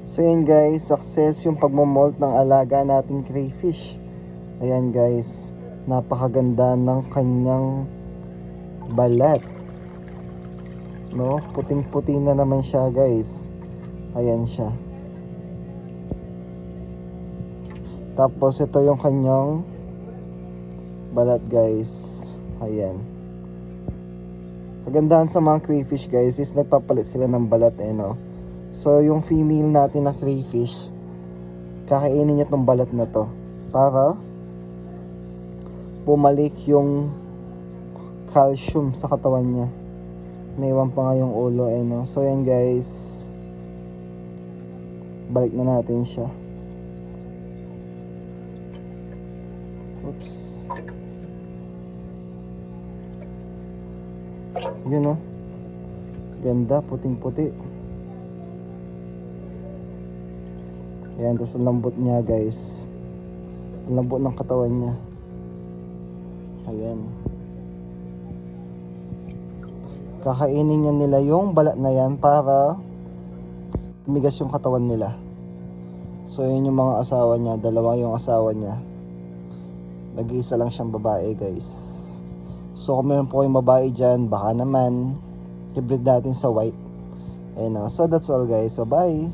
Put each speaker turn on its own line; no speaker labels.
So yan guys, success yung pagmomolt ng alaga nating crayfish. Ayan guys, napakaganda ng kanyang balat, no? Puting-puti na naman siya guys. Ayan siya. Tapos ito yung kanyang balat guys. Ayan. Kagandahan sa mga crayfish guys is nagpapalit sila ng balat no. So yung female natin na crayfish, kakainin niya tong balat na to para bumalik yung calcium sa katawan niya. Naiwan pa nga yung ulo no. So yan guys, balik na natin siya. Oops. Yun ganda, puting puti. Ayan, tapos ang lambot niya guys, ang lambot ng katawan niya. Ayan, kakainin niya nila yung balat na yan para tumigas yung katawan nila. So yun yung mga asawa niya, dalawa yung asawa niya, nag-iisa lang siyang babae guys. So kung meron po kayong babae dyan, baka naman i-breed natin sa white. Ayun so that's all guys, so bye.